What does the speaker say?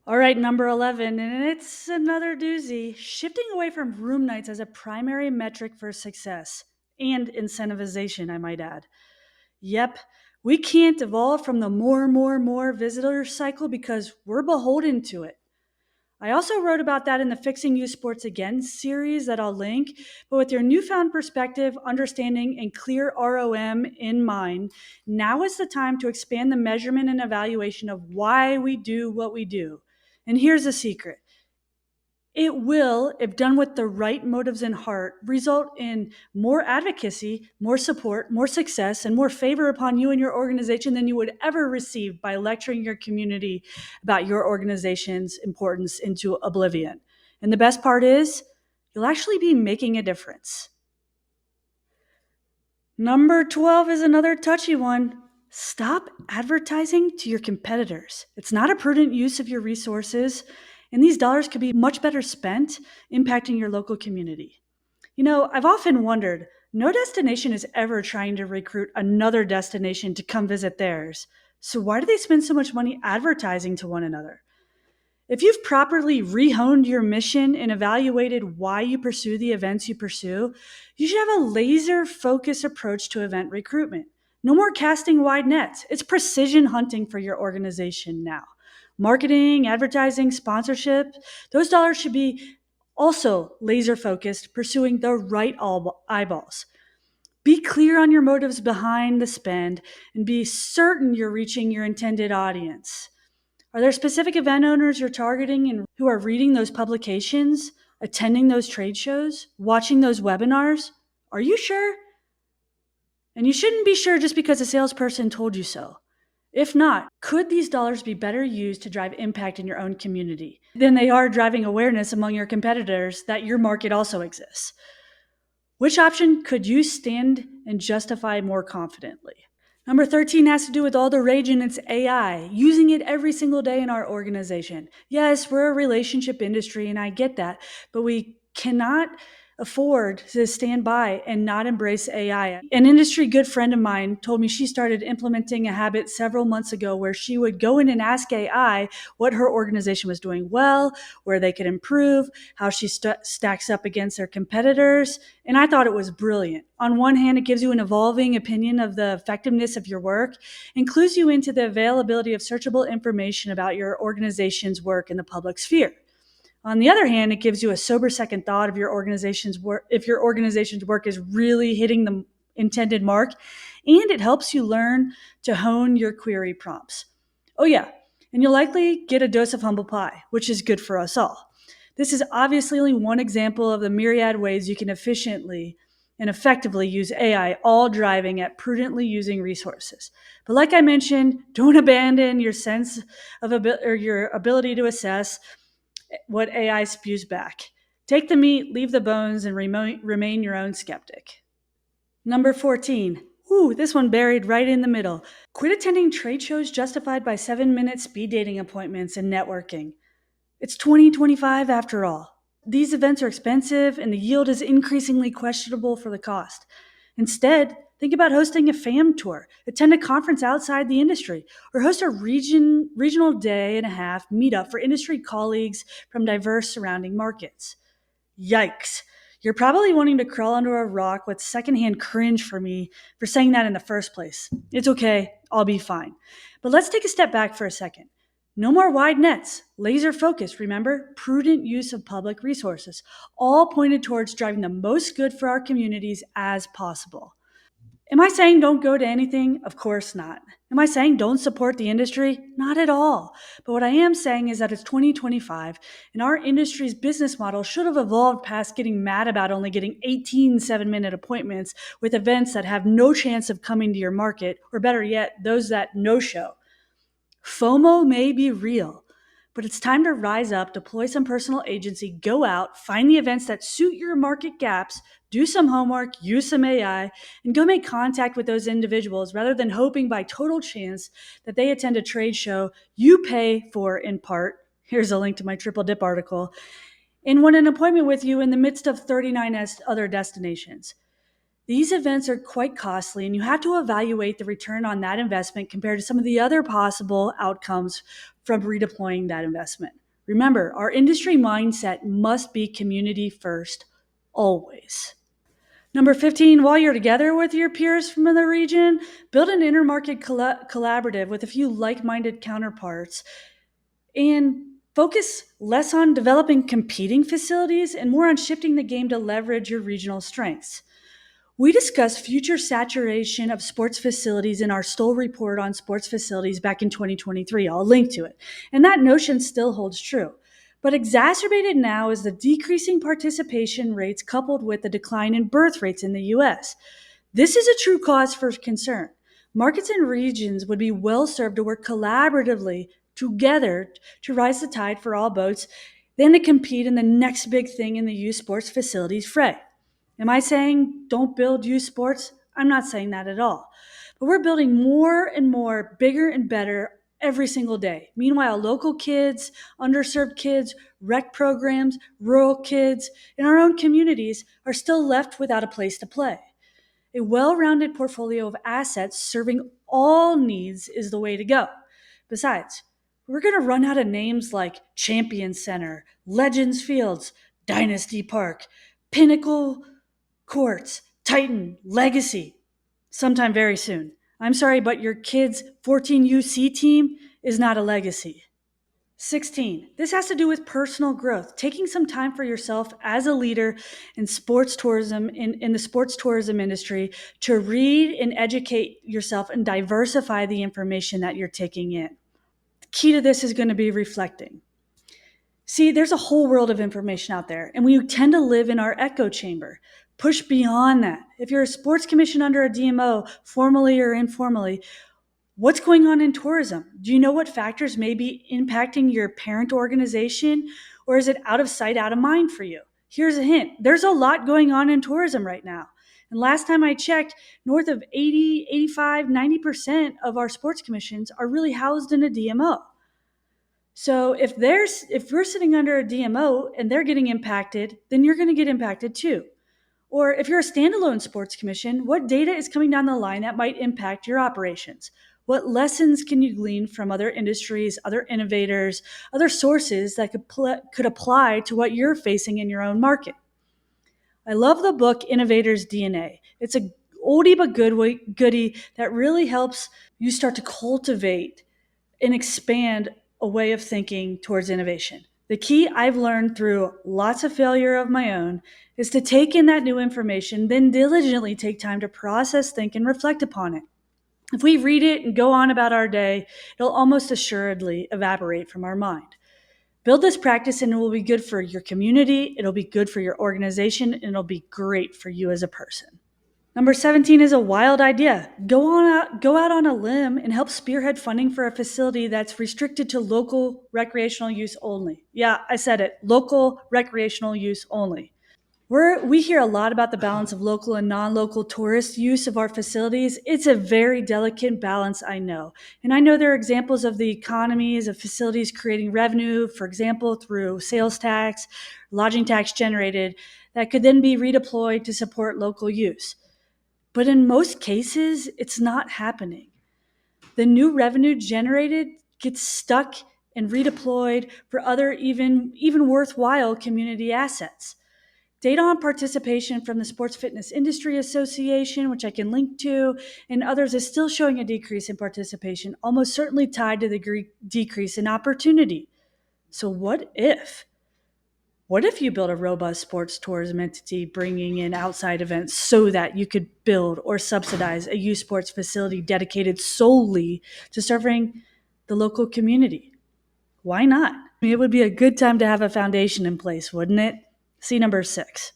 All right, number 11, and it's another doozy. Shifting away from room nights as a primary metric for success and incentivization, I might add. Yep, we can't evolve from the more visitor cycle because we're beholden to it. I also wrote about that in the Fixing You Sports Again series that I'll link. But with your newfound perspective, understanding, and clear ROM in mind, now is the time to expand the measurement and evaluation of why we do what we do. And here's a secret: it will, if done with the right motives and heart, result in more advocacy, more support, more success, and more favor upon you and your organization than you would ever receive by lecturing your community about your organization's importance into oblivion. And the best part is, you'll actually be making a difference. Number 12 is another touchy one. Stop advertising to your competitors. It's not a prudent use of your resources, and these dollars could be much better spent impacting your local community. I've often wondered, no destination is ever trying to recruit another destination to come visit theirs. So why do they spend so much money advertising to one another? If you've properly rehoned your mission and evaluated why you pursue the events you pursue, you should have a laser focused approach to event recruitment. No more casting wide nets. It's precision hunting for your organization now. Marketing, advertising, sponsorship, those dollars should be also laser focused, pursuing the right eyeballs. Be clear on your motives behind the spend and be certain you're reaching your intended audience. Are there specific event owners you're targeting and who are reading those publications, attending those trade shows, watching those webinars? Are you sure? And you shouldn't be sure just because a salesperson told you so. If not, could these dollars be better used to drive impact in your own community than they are driving awareness among your competitors that your market also exists? Which option could you stand and justify more confidently? Number 13 has to do with all the rage and it's AI, using it every single day in our organization. Yes, we're a relationship industry and I get that, but we cannot afford to stand by and not embrace AI. An industry good friend of mine told me she started implementing a habit several months ago where she would go in and ask AI what her organization was doing well, where they could improve, how she stacks up against their competitors. And I thought it was brilliant. On one hand, it gives you an evolving opinion of the effectiveness of your work and clues you into the availability of searchable information about your organization's work in the public sphere. On the other hand, it gives you a sober second thought of your organization's work, if your organization's work is really hitting the intended mark, and it helps you learn to hone your query prompts. Oh yeah, and you'll likely get a dose of humble pie, which is good for us all. This is obviously only one example of the myriad ways you can efficiently and effectively use AI, all driving at prudently using resources. But like I mentioned, don't abandon your sense of or your ability to assess what AI spews back. Take the meat, leave the bones, and remain your own skeptic. Number 14. Ooh, this one buried right in the middle. Quit attending trade shows justified by 7-minute speed dating appointments and networking. It's 2025 after all. These events are expensive and the yield is increasingly questionable for the cost. Instead, think about hosting a FAM tour, attend a conference outside the industry, or host a regional day and a half meetup for industry colleagues from diverse surrounding markets. Yikes. You're probably wanting to crawl under a rock with secondhand cringe for me for saying that in the first place. It's okay, I'll be fine. But let's take a step back for a second. No more wide nets, laser focus, remember? Prudent use of public resources, all pointed towards driving the most good for our communities as possible. Am I saying don't go to anything? Of course not. Am I saying don't support the industry? Not at all. But what I am saying is that it's 2025 and our industry's business model should have evolved past getting mad about only getting 18 7-minute appointments with events that have no chance of coming to your market, or better yet, those that no show. FOMO may be real, but it's time to rise up, deploy some personal agency, go out, find the events that suit your market gaps, do some homework, use some AI, and go make contact with those individuals rather than hoping by total chance that they attend a trade show you pay for in part. Here's a link to my Triple Dip article. And want an appointment with you in the midst of 39 other destinations. These events are quite costly, and you have to evaluate the return on that investment compared to some of the other possible outcomes from redeploying that investment. Remember, our industry mindset must be community first, always. Number 15, while you're together with your peers from the region, build an intermarket collaborative with a few like minded counterparts and focus less on developing competing facilities and more on shifting the game to leverage your regional strengths. We discussed future saturation of sports facilities in our Stoll report on sports facilities back in 2023. I'll link to it. And that notion still holds true. But exacerbated now is the decreasing participation rates coupled with the decline in birth rates in the US. This is a true cause for concern. Markets and regions would be well served to work collaboratively together to rise the tide for all boats than to compete in the next big thing in the youth sports facilities fray. Am I saying don't build youth sports? I'm not saying that at all. But we're building more and more, bigger and better every single day. Meanwhile, local kids, underserved kids, rec programs, rural kids in our own communities are still left without a place to play. A well rounded portfolio of assets serving all needs is the way to go. Besides, we're going to run out of names like Champion Center, Legends Fields, Dynasty Park, Pinnacle Courts, Titan, Legacy, sometime very soon. I'm sorry, but your kid's 14UC team is not a legacy. 16. This has to do with personal growth, taking some time for yourself as a leader in sports tourism, in the sports tourism industry, to read and educate yourself and diversify the information that you're taking in. The key to this is going to be reflecting. See, there's a whole world of information out there, and we tend to live in our echo chamber. Push beyond that. If you're a sports commission under a DMO, formally or informally, what's going on in tourism? Do you know what factors may be impacting your parent organization, or is it out of sight, out of mind for you? Here's a hint. There's a lot going on in tourism right now. And last time I checked, north of 80, 85, 90% of our sports commissions are really housed in a DMO. So if we're sitting under a DMO and they're getting impacted, then you're going to get impacted too. Or if you're a standalone sports commission, what data is coming down the line that might impact your operations? What lessons can you glean from other industries, other innovators, other sources that could apply to what you're facing in your own market? I love the book Innovator's DNA. It's a oldie but goodie that really helps you start to cultivate and expand a way of thinking towards innovation. The key I've learned through lots of failure of my own is to take in that new information, then diligently take time to process, think, and reflect upon it. If we read it and go on about our day, it'll almost assuredly evaporate from our mind. Build this practice and it will be good for your community, it'll be good for your organization, and it'll be great for you as a person. Number 17 is a wild idea. Go out on a limb and help spearhead funding for a facility that's restricted to local recreational use only. Yeah, I said it, local recreational use only. We hear a lot about the balance of local and non-local tourist use of our facilities. It's a very delicate balance, I know. And I know there are examples of the economies of facilities creating revenue, for example, through sales tax, lodging tax generated, that could then be redeployed to support local use. But in most cases, it's not happening. The new revenue generated gets stuck and redeployed for other even worthwhile community assets. Data on participation from the Sports Fitness Industry Association, which I can link to, and others is still showing a decrease in participation, almost certainly tied to the decrease in opportunity. So what if? What if you build a robust sports tourism entity bringing in outside events so that you could build or subsidize a youth sports facility dedicated solely to serving the local community? Why not? It would be a good time to have a foundation in place, wouldn't it? See number 6.